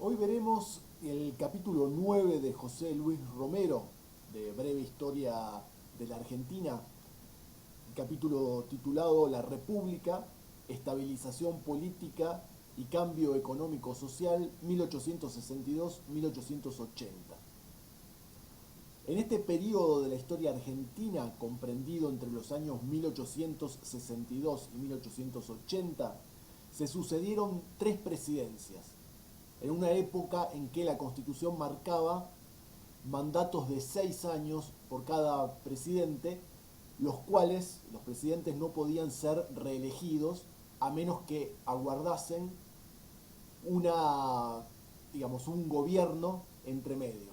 Hoy veremos el capítulo 9 de José Luis Romero, de Breve Historia de la Argentina, el capítulo titulado La República, Estabilización Política y Cambio Económico-Social 1862-1880. En este periodo de la historia argentina, comprendido entre los años 1862 y 1880, se sucedieron tres presidencias, en una época en que la Constitución marcaba mandatos de 6 años por cada presidente, los cuales los presidentes no podían ser reelegidos a menos que aguardasen un gobierno entre medio.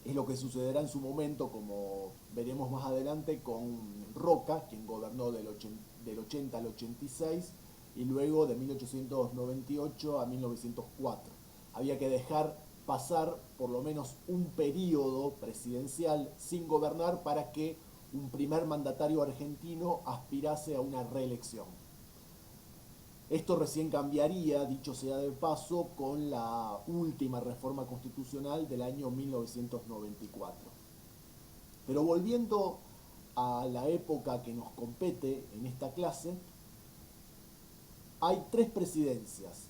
Es lo que sucederá en su momento, como veremos más adelante, con Roca, quien gobernó del 80 al 86 y luego de 1898 a 1904. Había que dejar pasar por lo menos un periodo presidencial sin gobernar para que un primer mandatario argentino aspirase a una reelección. Esto recién cambiaría, dicho sea de paso, con la última reforma constitucional del año 1994. Pero volviendo a la época que nos compete en esta clase, hay tres presidencias.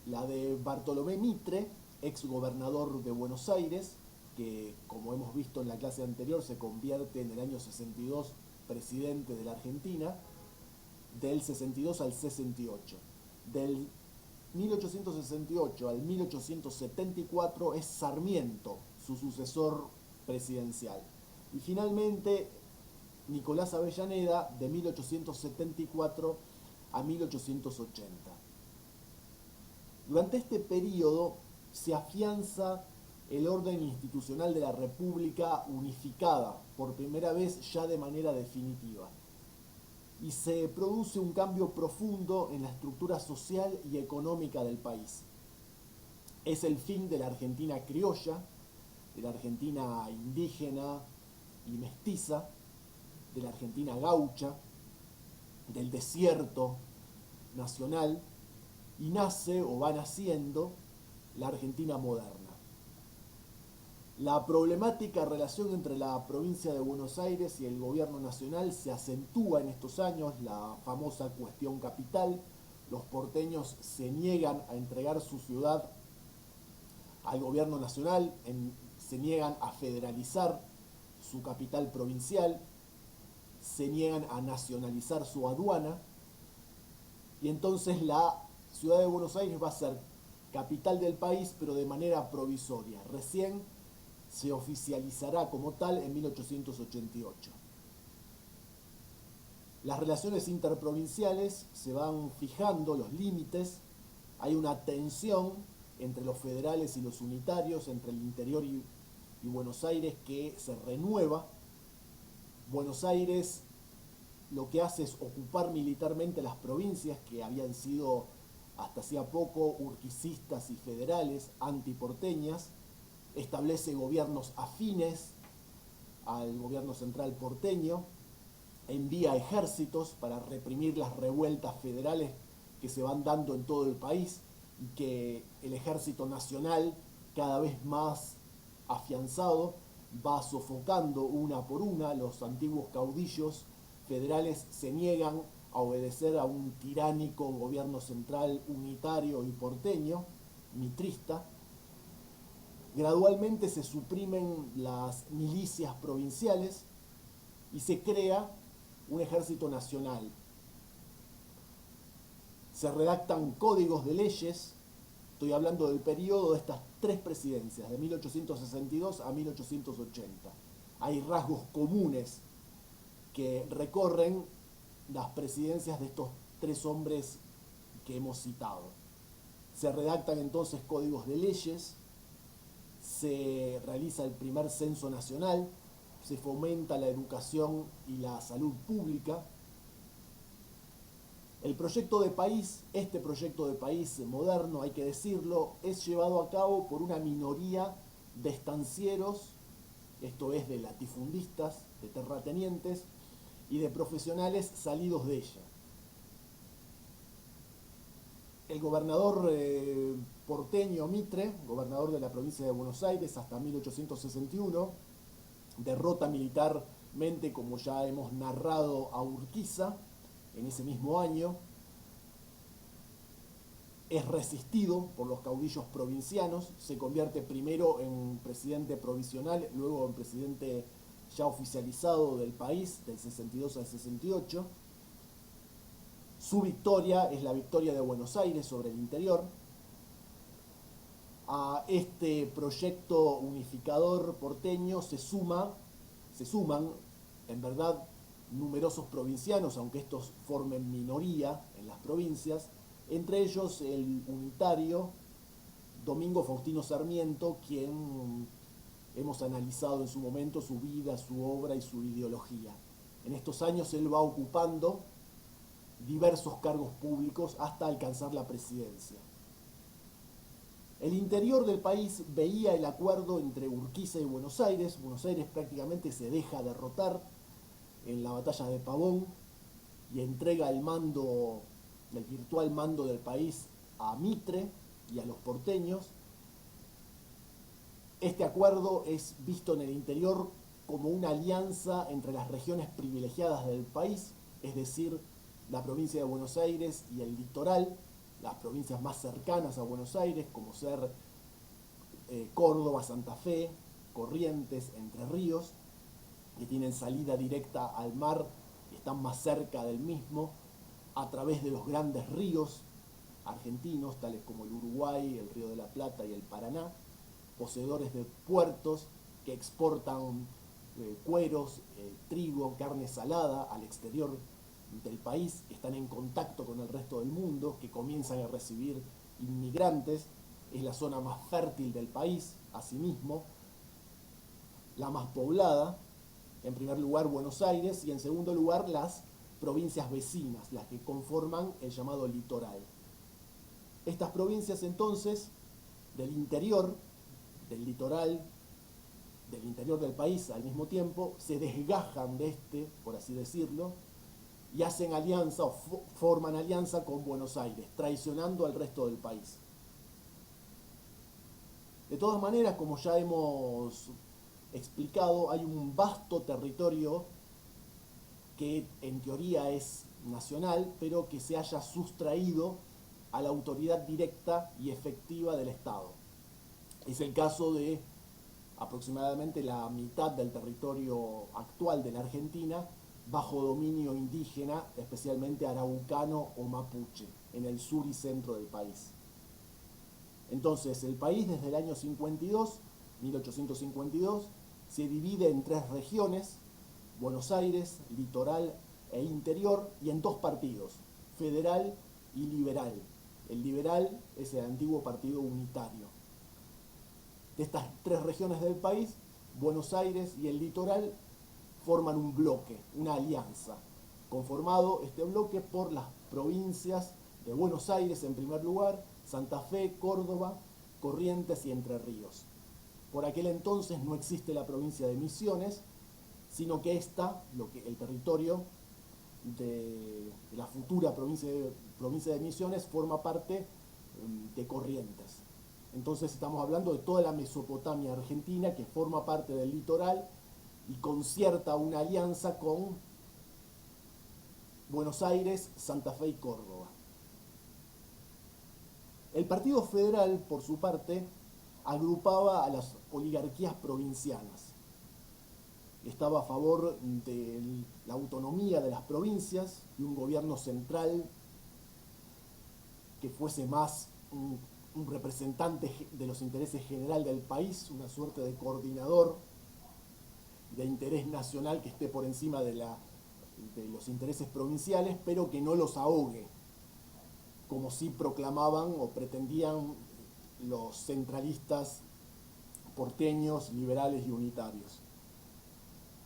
La de Bartolomé Mitre, ex gobernador de Buenos Aires, que como hemos visto en la clase anterior se convierte en el año 62 presidente de la Argentina, del 62 al 68. Del 1868 al 1874 es Sarmiento, su sucesor presidencial. Y finalmente Nicolás Avellaneda, de 1874 a 1880. Durante este periodo se afianza el orden institucional de la República unificada, por primera vez ya de manera definitiva. Y se produce un cambio profundo en la estructura social y económica del país. Es el fin de la Argentina criolla, de la Argentina indígena y mestiza, de la Argentina gaucha, del desierto nacional, y nace o va naciendo la Argentina moderna. La problemática relación entre la provincia de Buenos Aires y el gobierno nacional se acentúa en estos años, la famosa cuestión capital. Los porteños se niegan a entregar su ciudad al gobierno nacional, se niegan a federalizar su capital provincial, se niegan a nacionalizar su aduana, y entonces la ciudad de Buenos Aires va a ser capital del país, pero de manera provisoria. Recién se oficializará como tal en 1888. Las relaciones interprovinciales se van fijando, los límites, hay una tensión entre los federales y los unitarios, entre el interior y Buenos Aires, que se renueva. Buenos Aires lo que hace es ocupar militarmente las provincias que habían sido hasta hacía poco urquicistas y federales, antiporteñas, establece gobiernos afines al gobierno central porteño, envía ejércitos para reprimir las revueltas federales que se van dando en todo el país, y que el ejército nacional, cada vez más afianzado, va sofocando una por una. Los antiguos caudillos federales se niegan a obedecer a un tiránico gobierno central unitario y porteño, mitrista. Gradualmente se suprimen las milicias provinciales y se crea un ejército nacional. Se redactan códigos de leyes. Estoy hablando del periodo de estas tres presidencias, de 1862 a 1880. Hay rasgos comunes que recorren las presidencias de estos tres hombres que hemos citado. Se redactan entonces códigos de leyes, se realiza el primer censo nacional, se fomenta la educación y la salud pública. El proyecto de país, este proyecto de país moderno, hay que decirlo, es llevado a cabo por una minoría de estancieros, esto es de latifundistas, de terratenientes y de profesionales salidos de ella. El gobernador porteño Mitre, gobernador de la provincia de Buenos Aires hasta 1861, derrota militarmente, como ya hemos narrado, a Urquiza en ese mismo año. Es resistido por los caudillos provincianos, se convierte primero en presidente provisional, luego en presidente ya oficializado del país, del 62 al 68. Su victoria es la victoria de Buenos Aires sobre el interior. A este proyecto unificador porteño se suman, en verdad, numerosos provincianos, aunque estos formen minoría en las provincias, entre ellos el unitario Domingo Faustino Sarmiento, quien hemos analizado en su momento su vida, su obra y su ideología. En estos años él va ocupando diversos cargos públicos hasta alcanzar la presidencia. El interior del país veía el acuerdo entre Urquiza y Buenos Aires. Buenos Aires prácticamente se deja derrotar en la batalla de Pavón y entrega el mando, el virtual mando del país, a Mitre y a los porteños. Este acuerdo es visto en el interior como una alianza entre las regiones privilegiadas del país, es decir, la provincia de Buenos Aires y el litoral, las provincias más cercanas a Buenos Aires, como ser Córdoba, Santa Fe, Corrientes, Entre Ríos, que tienen salida directa al mar y están más cerca del mismo, a través de los grandes ríos argentinos, tales como el Uruguay, el Río de la Plata y el Paraná, poseedores de puertos que exportan cueros, trigo, carne salada al exterior del país, que están en contacto con el resto del mundo, que comienzan a recibir inmigrantes. Es la zona más fértil del país, asimismo, la más poblada. En primer lugar Buenos Aires y en segundo lugar las provincias vecinas, las que conforman el llamado litoral. Estas provincias entonces del interior, del litoral, del interior del país al mismo tiempo, se desgajan de este, por así decirlo, y hacen alianza o forman alianza con Buenos Aires, traicionando al resto del país. De todas maneras, como ya hemos explicado, hay un vasto territorio que en teoría es nacional, pero que se haya sustraído a la autoridad directa y efectiva del Estado. Es el caso de aproximadamente la mitad del territorio actual de la Argentina bajo dominio indígena, especialmente araucano o mapuche, en el sur y centro del país. Entonces, el país desde el año 1852, se divide en tres regiones: Buenos Aires, litoral e interior, y en dos partidos, federal y liberal. El liberal es el antiguo partido unitario. De estas tres regiones del país, Buenos Aires y el litoral forman un bloque, una alianza, conformado este bloque por las provincias de Buenos Aires en primer lugar, Santa Fe, Córdoba, Corrientes y Entre Ríos. Por aquel entonces no existe la provincia de Misiones, sino que el territorio de la futura provincia de Misiones forma parte de Corrientes. Entonces estamos hablando de toda la Mesopotamia argentina que forma parte del litoral y concierta una alianza con Buenos Aires, Santa Fe y Córdoba. El Partido Federal, por su parte, agrupaba a las oligarquías provincianas. Estaba a favor de la autonomía de las provincias y un gobierno central que fuese más un representante de los intereses general del país, una suerte de coordinador de interés nacional que esté por encima de los intereses provinciales, pero que no los ahogue, como sí proclamaban o pretendían los centralistas porteños, liberales y unitarios.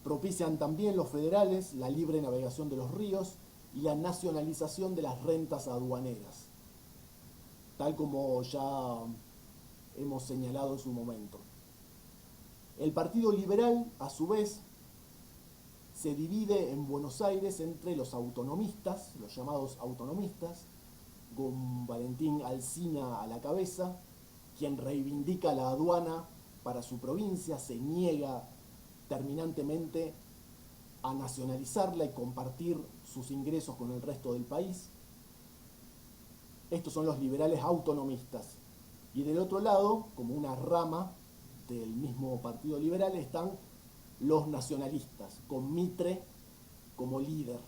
Propician también los federales la libre navegación de los ríos y la nacionalización de las rentas aduaneras, tal como ya hemos señalado en su momento. El Partido Liberal, a su vez, se divide en Buenos Aires entre los autonomistas, los llamados autonomistas, con Valentín Alsina a la cabeza, quien reivindica la aduana para su provincia, se niega terminantemente a nacionalizarla y compartir sus ingresos con el resto del país. Estos son los liberales autonomistas. Y del otro lado, como una rama del mismo Partido Liberal, están los nacionalistas, con Mitre como líder,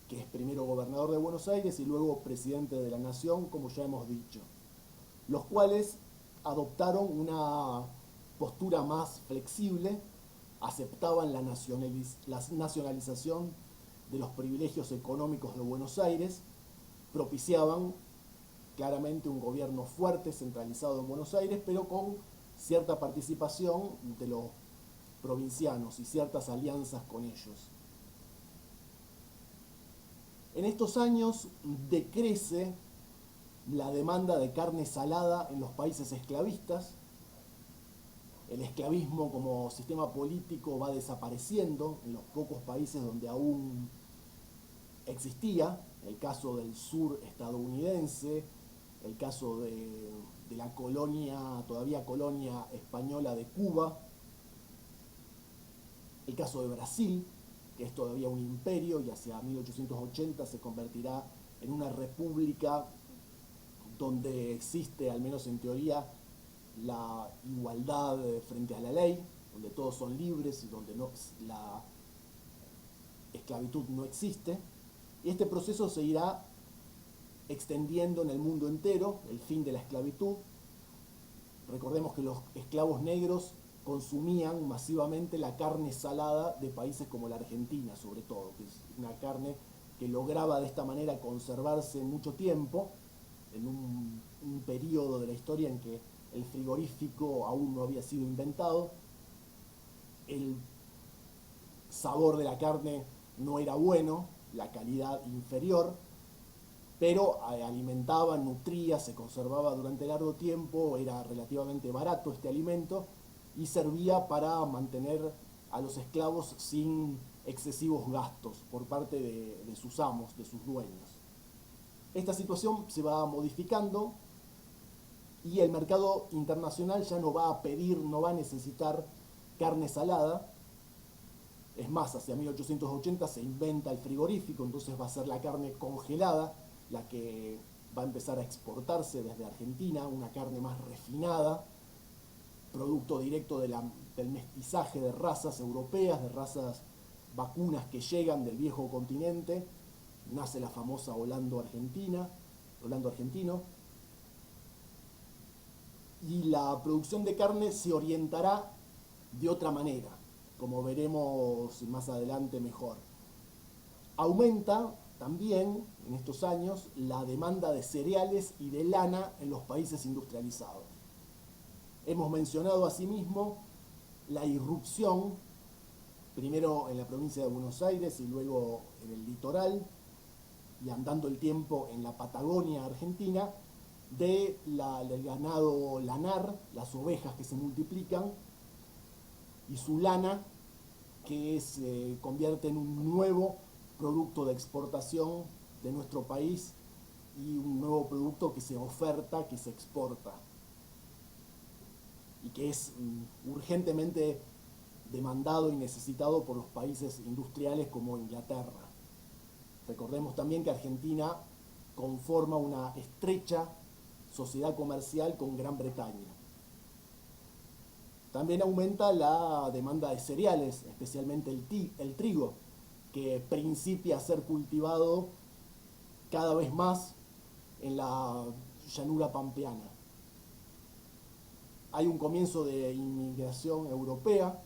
que es primero gobernador de Buenos Aires y luego presidente de la Nación, como ya hemos dicho, los cuales adoptaron una postura más flexible, aceptaban la nacionalización de los privilegios económicos de Buenos Aires, propiciaban claramente un gobierno fuerte, centralizado en Buenos Aires, pero con cierta participación de los provincianos y ciertas alianzas con ellos. En estos años decrece la demanda de carne salada en los países esclavistas. El esclavismo como sistema político va desapareciendo en los pocos países donde aún existía, el caso del sur estadounidense, el caso de la colonia, todavía colonia española de Cuba, el caso de Brasil, que es todavía un imperio y hacia 1880 se convertirá en una república donde existe, al menos en teoría, la igualdad frente a la ley, donde todos son libres y donde la esclavitud no existe. Y este proceso se irá extendiendo en el mundo entero, el fin de la esclavitud. Recordemos que los esclavos negros consumían masivamente la carne salada de países como la Argentina, sobre todo, que es una carne que lograba de esta manera conservarse mucho tiempo, en un periodo de la historia en que el frigorífico aún no había sido inventado, el sabor de la carne no era bueno, la calidad inferior, pero alimentaba, nutría, se conservaba durante largo tiempo, era relativamente barato este alimento y servía para mantener a los esclavos sin excesivos gastos por parte de sus amos, de sus dueños. Esta situación se va modificando y el mercado internacional ya no va a pedir, no va a necesitar carne salada. Es más, hacia 1880 se inventa el frigorífico, entonces va a ser la carne congelada la que va a empezar a exportarse desde Argentina, una carne más refinada, producto directo del mestizaje de razas europeas, de razas vacunas que llegan del viejo continente. Nace la famosa Holando argentino, y la producción de carne se orientará de otra manera, como veremos más adelante mejor. Aumenta también en estos años la demanda de cereales y de lana en los países industrializados. Hemos mencionado asimismo la irrupción, primero en la provincia de Buenos Aires y luego en el litoral, y andando el tiempo en la Patagonia argentina, del ganado lanar, las ovejas que se multiplican, y su lana, que se convierte en un nuevo producto de exportación de nuestro país y un nuevo producto que se oferta, que se exporta, y que es urgentemente demandado y necesitado por los países industriales como Inglaterra. Recordemos también que Argentina conforma una estrecha sociedad comercial con Gran Bretaña. También aumenta la demanda de cereales, especialmente el trigo, que principia a ser cultivado cada vez más en la llanura pampeana. Hay un comienzo de inmigración europea,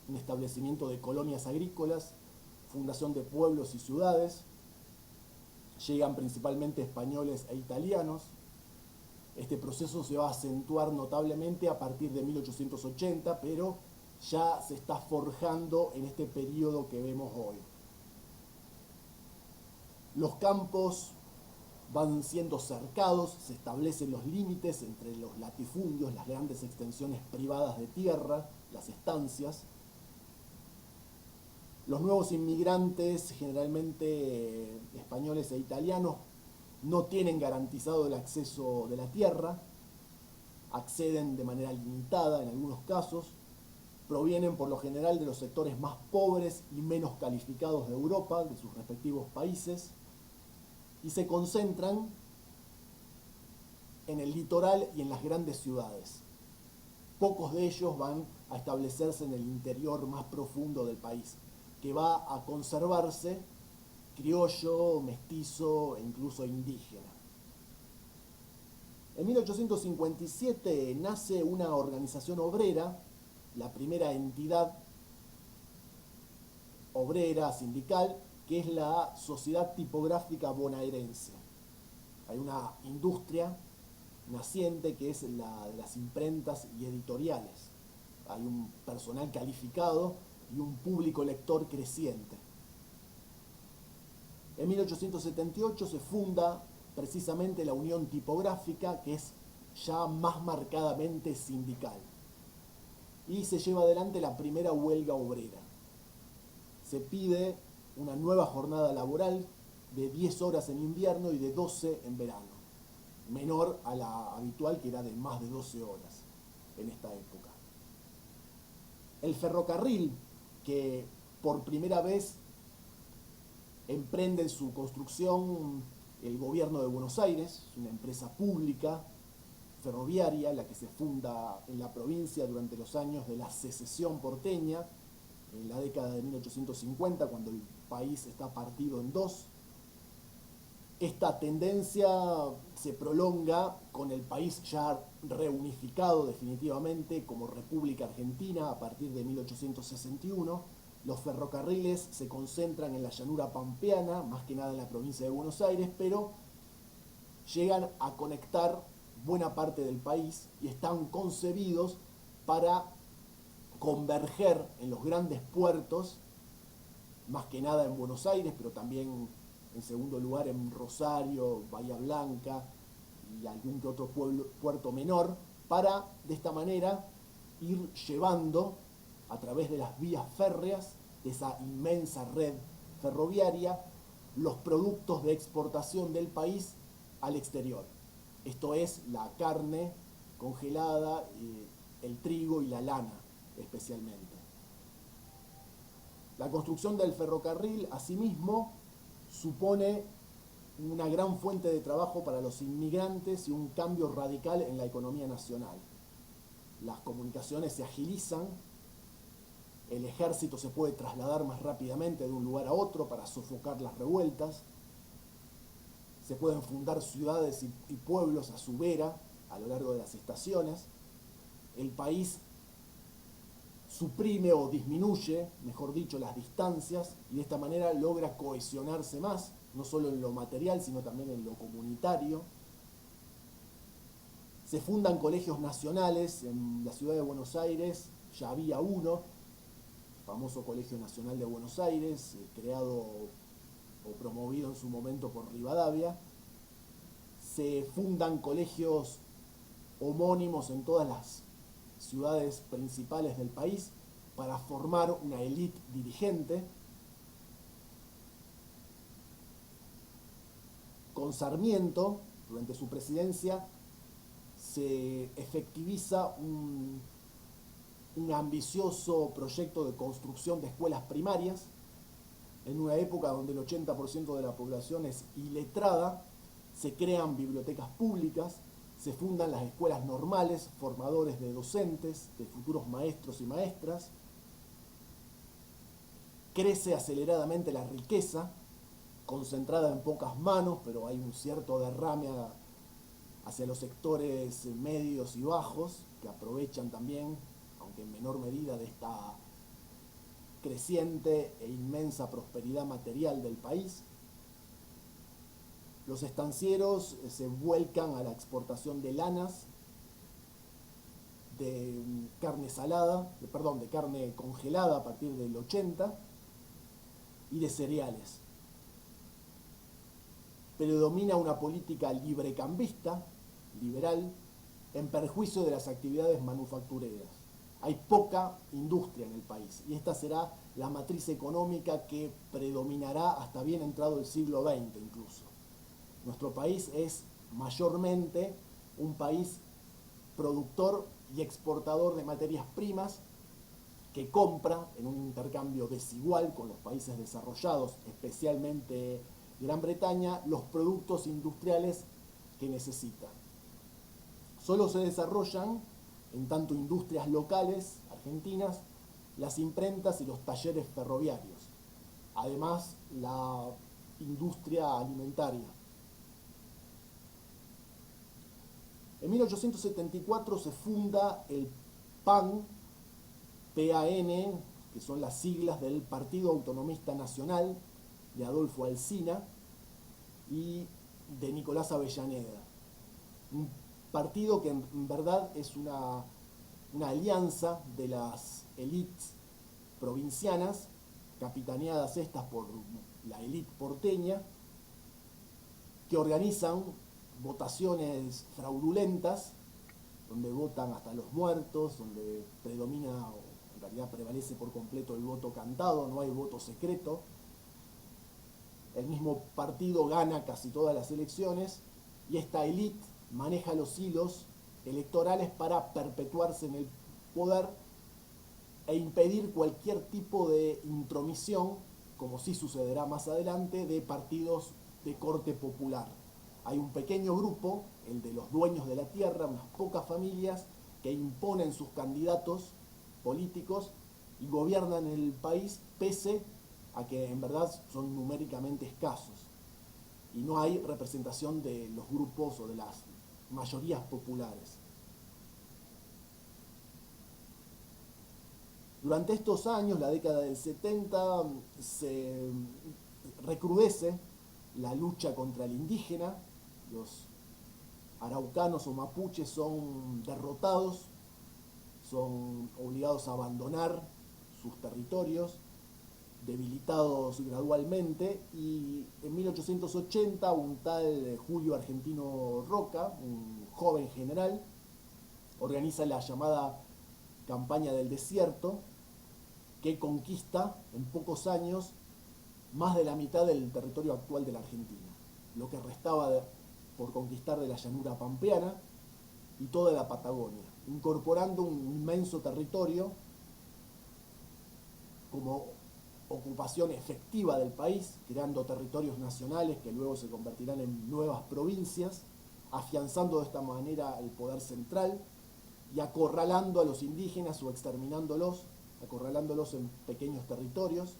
un establecimiento de colonias agrícolas, fundación de pueblos y ciudades. Llegan principalmente españoles e italianos. Este proceso se va a acentuar notablemente a partir de 1880, pero ya se está forjando en este periodo que vemos hoy. Los campos van siendo cercados, se establecen los límites entre los latifundios, las grandes extensiones privadas de tierra, las estancias. Los nuevos inmigrantes, generalmente españoles e italianos, no tienen garantizado el acceso de la tierra, acceden de manera limitada en algunos casos, provienen por lo general de los sectores más pobres y menos calificados de Europa, de sus respectivos países, y se concentran en el litoral y en las grandes ciudades. Pocos de ellos van a establecerse en el interior más profundo del país, que va a conservarse criollo, mestizo e incluso indígena. En 1857 nace una organización obrera, la primera entidad obrera sindical, que es la Sociedad Tipográfica Bonaerense. Hay una industria naciente que es la de las imprentas y editoriales. Hay un personal calificado y un público lector creciente. En 1878 se funda precisamente la Unión Tipográfica, que es ya más marcadamente sindical. Y se lleva adelante la primera huelga obrera. Se pide una nueva jornada laboral de 10 horas en invierno y de 12 en verano, menor a la habitual, que era de más de 12 horas en esta época. El ferrocarril, que por primera vez emprende su construcción el gobierno de Buenos Aires, una empresa pública ferroviaria, la que se funda en la provincia durante los años de la secesión porteña, en la década de 1850, cuando el país está partido en dos. Esta tendencia se prolonga con el país ya reunificado definitivamente como República Argentina a partir de 1861. Los ferrocarriles se concentran en la llanura pampeana, más que nada en la provincia de Buenos Aires, pero llegan a conectar buena parte del país y están concebidos para converger en los grandes puertos, más que nada en Buenos Aires, pero también en segundo lugar en Rosario, Bahía Blanca y algún que otro puerto menor, para de esta manera ir llevando a través de las vías férreas, de esa inmensa red ferroviaria, los productos de exportación del país al exterior. Esto es la carne congelada, el trigo y la lana especialmente. La construcción del ferrocarril, asimismo, supone una gran fuente de trabajo para los inmigrantes y un cambio radical en la economía nacional. Las comunicaciones se agilizan, el ejército se puede trasladar más rápidamente de un lugar a otro para sofocar las revueltas, se pueden fundar ciudades y pueblos a su vera a lo largo de las estaciones, el país suprime o disminuye, mejor dicho, las distancias y de esta manera logra cohesionarse más, no solo en lo material, sino también en lo comunitario. Se fundan colegios nacionales, en la ciudad de Buenos Aires ya había uno, el famoso Colegio Nacional de Buenos Aires, creado o promovido en su momento por Rivadavia. Se fundan colegios homónimos en todas las ciudades principales del país para formar una élite dirigente. Con Sarmiento, durante su presidencia, se efectiviza un ambicioso proyecto de construcción de escuelas primarias, en una época donde el 80% de la población es iletrada. Se crean bibliotecas públicas, se fundan las escuelas normales, formadores de docentes, de futuros maestros y maestras. Crece aceleradamente la riqueza, concentrada en pocas manos, pero hay un cierto derrame hacia los sectores medios y bajos, que aprovechan también, aunque en menor medida, de esta creciente e inmensa prosperidad material del país. Los estancieros se vuelcan a la exportación de lanas, de carne salada, de carne congelada a partir del 80 y de cereales. Predomina una política librecambista, liberal, en perjuicio de las actividades manufactureras. Hay poca industria en el país y esta será la matriz económica que predominará hasta bien entrado el siglo XX incluso. Nuestro país es mayormente un país productor y exportador de materias primas que compra en un intercambio desigual con los países desarrollados, especialmente Gran Bretaña, los productos industriales que necesita. Solo se desarrollan, en tanto industrias locales, argentinas, las imprentas y los talleres ferroviarios. Además, la industria alimentaria. En 1874 se funda el PAN, PAN, que son las siglas del Partido Autonomista Nacional de Adolfo Alsina y de Nicolás Avellaneda. Un partido que en verdad es una alianza de las élites provincianas, capitaneadas estas por la élite porteña, que organizan votaciones fraudulentas, donde votan hasta los muertos, donde predomina, o en realidad prevalece por completo el voto cantado, no hay voto secreto. El mismo partido gana casi todas las elecciones y esta élite maneja los hilos electorales para perpetuarse en el poder e impedir cualquier tipo de intromisión, como sí sucederá más adelante, de partidos de corte popular. Hay un pequeño grupo, el de los dueños de la tierra, unas pocas familias, que imponen sus candidatos políticos y gobiernan el país pese a que en verdad son numéricamente escasos. Y no hay representación de los grupos o de las mayorías populares. Durante estos años, la década del 70, se recrudece la lucha contra el indígena. Los araucanos o mapuches son derrotados, son obligados a abandonar sus territorios, debilitados gradualmente, y en 1880 un tal Julio Argentino Roca, un joven general, organiza la llamada Campaña del Desierto, que conquista en pocos años más de la mitad del territorio actual de la Argentina, lo que restaba por conquistar de la llanura pampeana y toda la Patagonia, incorporando un inmenso territorio como ocupación efectiva del país, creando territorios nacionales que luego se convertirán en nuevas provincias, afianzando de esta manera el poder central y acorralando a los indígenas o exterminándolos, acorralándolos en pequeños territorios,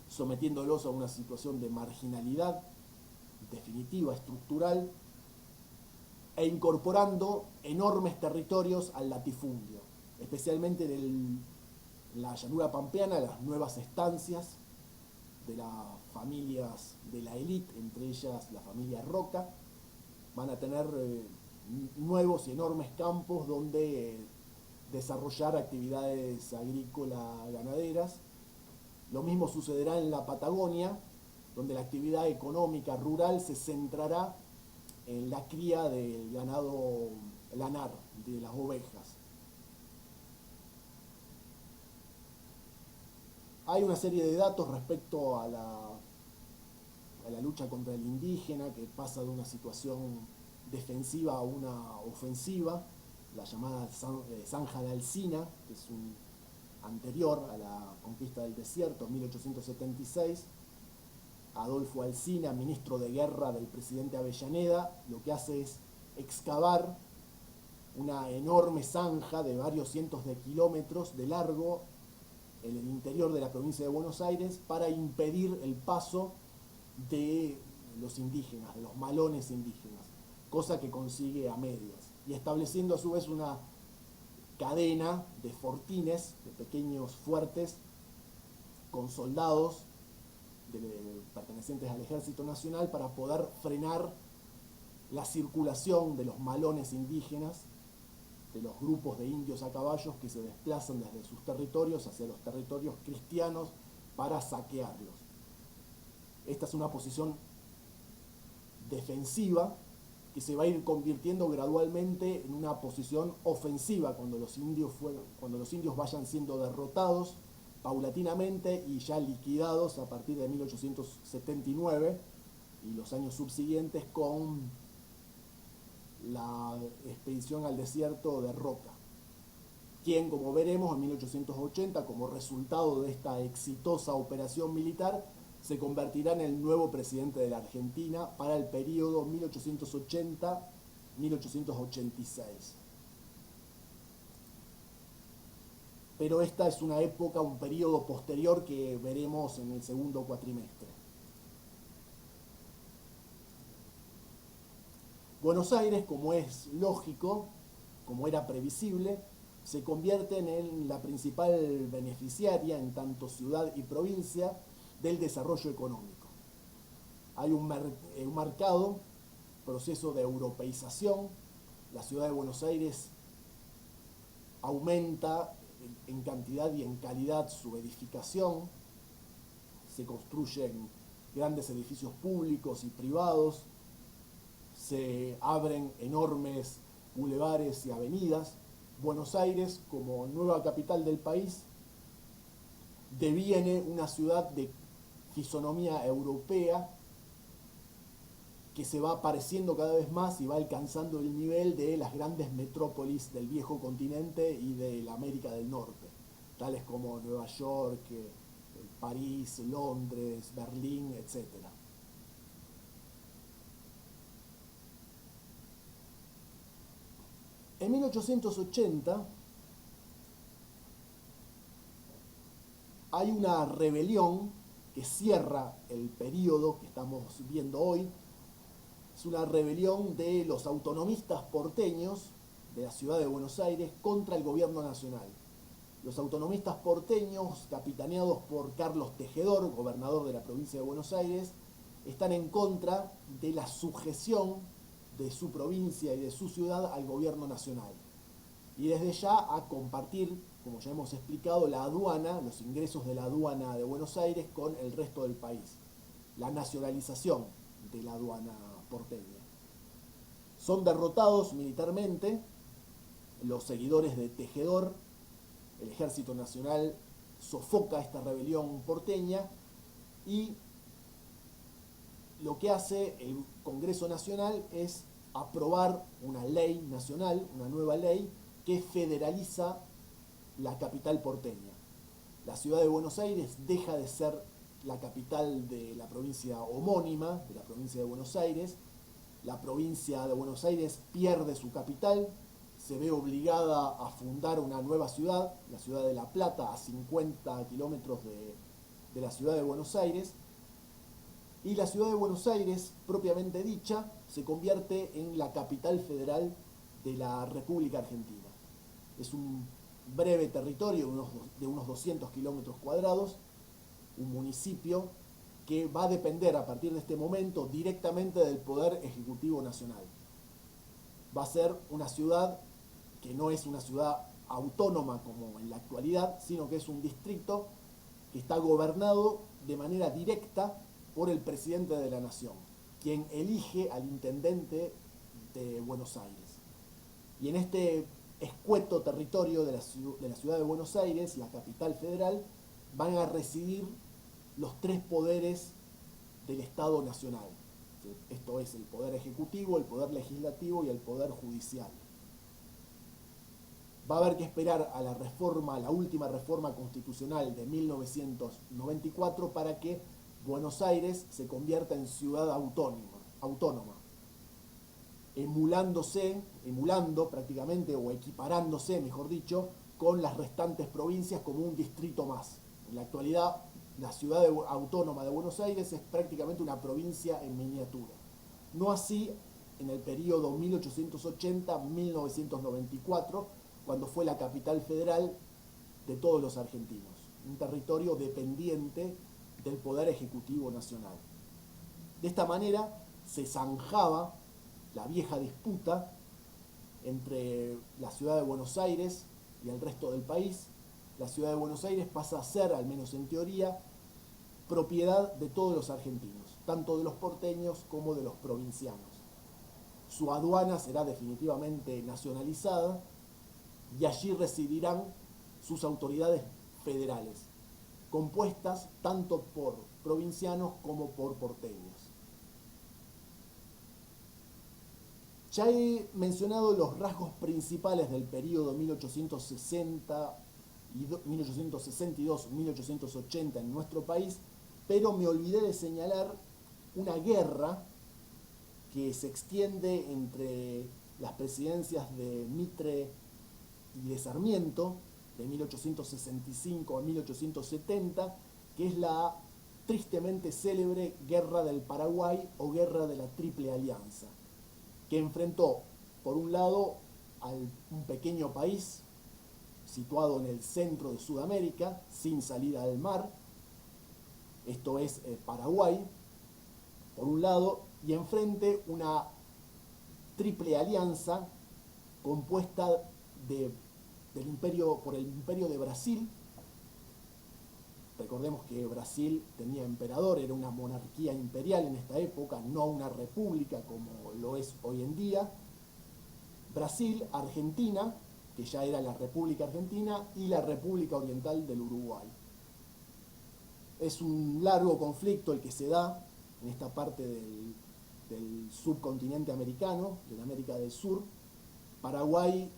sometiéndolos a una situación de marginalidad definitiva, estructural, e incorporando enormes territorios al latifundio, especialmente en la llanura pampeana, las nuevas estancias de las familias de la élite, entre ellas la familia Roca, van a tener nuevos y enormes campos donde desarrollar actividades agrícolas ganaderas. Lo mismo sucederá en la Patagonia, donde la actividad económica rural se centrará en la cría del ganado lanar, de las ovejas. Hay una serie de datos respecto a la lucha contra el indígena, que pasa de una situación defensiva a una ofensiva, la llamada Zanja de Alsina, que es anterior a la conquista del desierto, 1876. Adolfo Alsina, ministro de guerra del presidente Avellaneda, lo que hace es excavar una enorme zanja de varios cientos de kilómetros de largo en el interior de la provincia de Buenos Aires para impedir el paso de los indígenas, de los malones indígenas, cosa que consigue a medias, y estableciendo a su vez una cadena de fortines, de pequeños fuertes con soldados pertenecientes al Ejército Nacional para poder frenar la circulación de los malones indígenas, de los grupos de indios a caballos que se desplazan desde sus territorios hacia los territorios cristianos para saquearlos. Esta es una posición defensiva que se va a ir convirtiendo gradualmente en una posición ofensiva cuando los indios vayan siendo derrotados paulatinamente y ya liquidados a partir de 1879 y los años subsiguientes con la expedición al desierto de Roca, quien, como veremos, en 1880, como resultado de esta exitosa operación militar, se convertirá en el nuevo presidente de la Argentina para el periodo 1880-1886. Pero esta es una época, un periodo posterior que veremos en el segundo cuatrimestre. Buenos Aires, como es lógico, como era previsible, se convierte en la principal beneficiaria, en tanto ciudad y provincia, del desarrollo económico. Hay un marcado proceso de europeización. La ciudad de Buenos Aires aumenta en cantidad y en calidad su edificación, se construyen grandes edificios públicos y privados, se abren enormes bulevares y avenidas. Buenos Aires, como nueva capital del país, deviene una ciudad de fisonomía europea que se va pareciendo cada vez más y va alcanzando el nivel de las grandes metrópolis del viejo continente y de la América del Norte, tales como Nueva York, París, Londres, Berlín, etc. En 1880 hay una rebelión que cierra el periodo que estamos viendo hoy. Es una rebelión de los autonomistas porteños de la ciudad de Buenos Aires contra el gobierno nacional. Los autonomistas porteños, capitaneados por Carlos Tejedor, gobernador de la provincia de Buenos Aires, están en contra de la sujeción de su provincia y de su ciudad al gobierno nacional. Y desde ya a compartir, como ya hemos explicado, la aduana, los ingresos de la aduana de Buenos Aires con el resto del país. La nacionalización de la aduana porteña. Son derrotados militarmente los seguidores de Tejedor. El Ejército Nacional sofoca esta rebelión porteña y lo que hace el Congreso Nacional es aprobar una ley nacional, una nueva ley que federaliza la capital porteña. La ciudad de Buenos Aires deja de ser la capital de la provincia homónima, de la provincia de Buenos Aires. La provincia de Buenos Aires pierde su capital, se ve obligada a fundar una nueva ciudad, la ciudad de La Plata, a 50 kilómetros de la ciudad de Buenos Aires. Y la ciudad de Buenos Aires, propiamente dicha, se convierte en la capital federal de la República Argentina. Es un breve territorio de unos 200 kilómetros cuadrados, un municipio que va a depender a partir de este momento directamente del Poder Ejecutivo Nacional. Va a ser una ciudad que no es una ciudad autónoma como en la actualidad, sino que es un distrito que está gobernado de manera directa por el presidente de la Nación, quien elige al intendente de Buenos Aires. Y en este escueto territorio de la ciudad de Buenos Aires, la capital federal, van a residir los tres poderes del Estado Nacional. Esto es el poder ejecutivo, el poder legislativo y el poder judicial. Va a haber que esperar a la reforma, la última reforma constitucional de 1994 para que Buenos Aires se convierta en ciudad autónoma, emulando prácticamente, o equiparándose, mejor dicho, con las restantes provincias como un distrito más. En la actualidad, la ciudad autónoma de Buenos Aires es prácticamente una provincia en miniatura. No así en el periodo 1880-1994, cuando fue la capital federal de todos los argentinos, un territorio dependiente del Poder Ejecutivo Nacional. De esta manera se zanjaba la vieja disputa entre la ciudad de Buenos Aires y el resto del país. La ciudad de Buenos Aires pasa a ser, al menos en teoría, propiedad de todos los argentinos, tanto de los porteños como de los provincianos. Su aduana será definitivamente nacionalizada y allí residirán sus autoridades federales, compuestas tanto por provincianos como por porteños. Ya he mencionado los rasgos principales del periodo 1860 y 1862-1880 en nuestro país, pero me olvidé de señalar una guerra que se extiende entre las presidencias de Mitre y de Sarmiento, de 1865 a 1870, que es la tristemente célebre Guerra del Paraguay o Guerra de la Triple Alianza, que enfrentó, por un lado, a un pequeño país situado en el centro de Sudamérica, sin salida al mar, esto es Paraguay, por un lado, y enfrente una triple alianza compuesta por el imperio de Brasil. Recordemos que Brasil tenía emperador, era una monarquía imperial en esta época, no una república como lo es hoy en día. Brasil, Argentina, que ya era la República Argentina, y la República Oriental del Uruguay. Es un largo conflicto el que se da en esta parte del subcontinente americano, de la América del Sur. Paraguay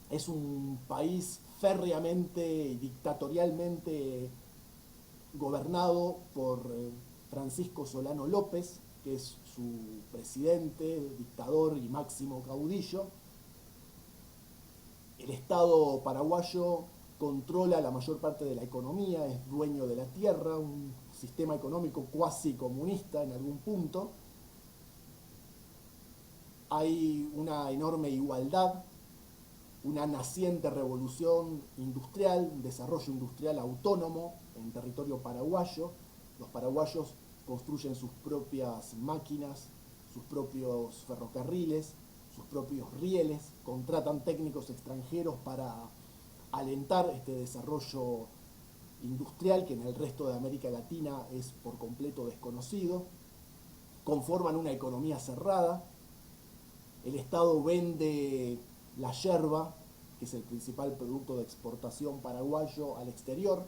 es un país férreamente y dictatorialmente gobernado por Francisco Solano López, que es su presidente, dictador y máximo caudillo. El Estado paraguayo controla la mayor parte de la economía, es dueño de la tierra, un sistema económico cuasi comunista en algún punto. Hay una enorme igualdad, una naciente revolución industrial, un desarrollo industrial autónomo en territorio paraguayo. Los paraguayos construyen sus propias máquinas, sus propios ferrocarriles, sus propios rieles, contratan técnicos extranjeros para alentar este desarrollo industrial que en el resto de América Latina es por completo desconocido. Conforman una economía cerrada. El Estado vende la yerba, que es el principal producto de exportación paraguayo, al exterior,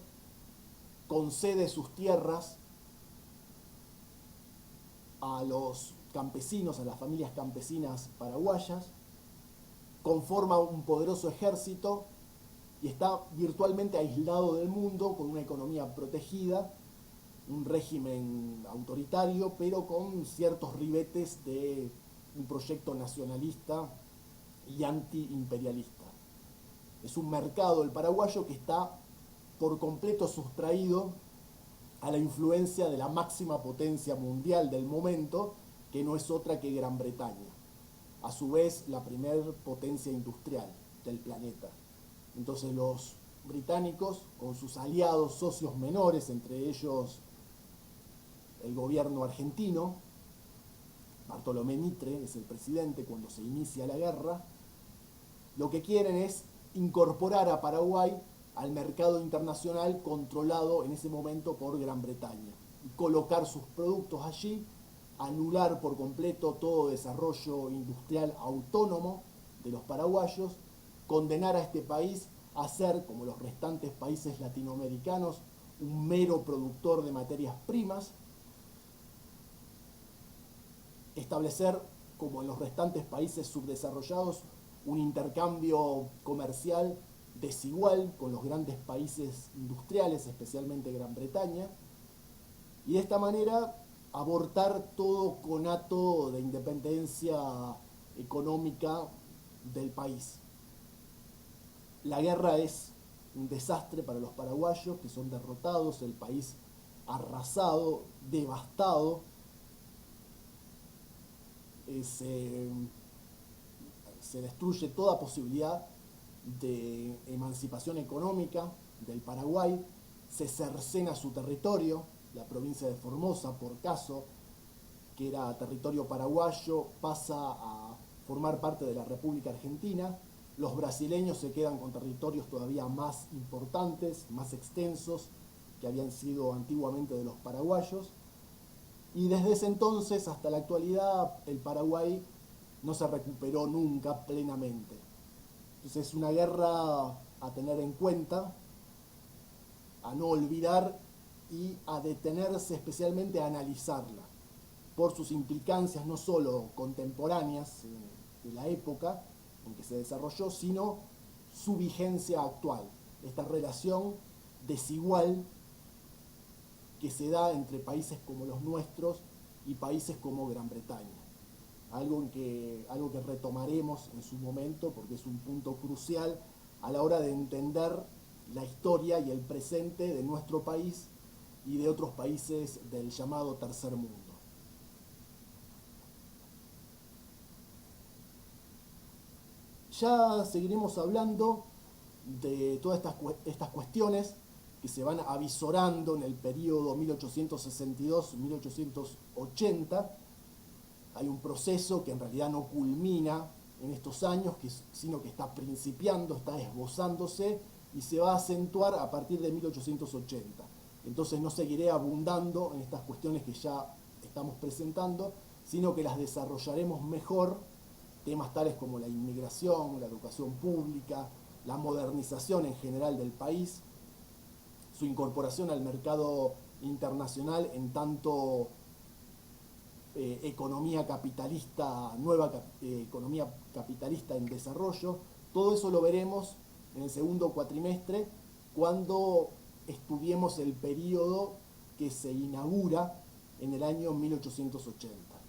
concede sus tierras a los campesinos, a las familias campesinas paraguayas, conforma un poderoso ejército y está virtualmente aislado del mundo con una economía protegida, un régimen autoritario, pero con ciertos ribetes de un proyecto nacionalista y antiimperialista. Es un mercado, el paraguayo, que está por completo sustraído a la influencia de la máxima potencia mundial del momento, que no es otra que Gran Bretaña, a su vez la primer potencia industrial del planeta. Entonces los británicos, con sus aliados socios menores, entre ellos el gobierno argentino, Bartolomé Mitre es el presidente cuando se inicia la guerra, lo que quieren es incorporar a Paraguay al mercado internacional controlado en ese momento por Gran Bretaña y colocar sus productos allí, anular por completo todo desarrollo industrial autónomo de los paraguayos, condenar a este país a ser, como los restantes países latinoamericanos, un mero productor de materias primas, establecer, como en los restantes países subdesarrollados, un intercambio comercial desigual con los grandes países industriales, especialmente Gran Bretaña, y de esta manera abortar todo conato de independencia económica del país. La guerra es un desastre para los paraguayos, que son derrotados, el país arrasado, devastado. Se destruye toda posibilidad de emancipación económica del Paraguay, se cercena su territorio, la provincia de Formosa, por caso, que era territorio paraguayo, pasa a formar parte de la República Argentina. Los brasileños se quedan con territorios todavía más importantes, más extensos, que habían sido antiguamente de los paraguayos. Y desde ese entonces hasta la actualidad el Paraguay no se recuperó nunca plenamente. Entonces es una guerra a tener en cuenta, a no olvidar y a detenerse especialmente a analizarla por sus implicancias no solo contemporáneas, de la época en que se desarrolló, sino su vigencia actual, esta relación desigual que se da entre países como los nuestros y países como Gran Bretaña. Algo que retomaremos en su momento porque es un punto crucial a la hora de entender la historia y el presente de nuestro país y de otros países del llamado tercer mundo. Ya seguiremos hablando de todas estas cuestiones que se van avisorando en el periodo 1862-1880. Hay un proceso que en realidad no culmina en estos años, sino que está principiando, está esbozándose y se va a acentuar a partir de 1880. Entonces no seguiré abundando en estas cuestiones que ya estamos presentando, sino que las desarrollaremos mejor, temas tales como la inmigración, la educación pública, la modernización en general del país, su incorporación al mercado internacional en tanto economía capitalista, economía capitalista en desarrollo. Todo eso lo veremos en el segundo cuatrimestre cuando estudiemos el periodo que se inaugura en el año 1880.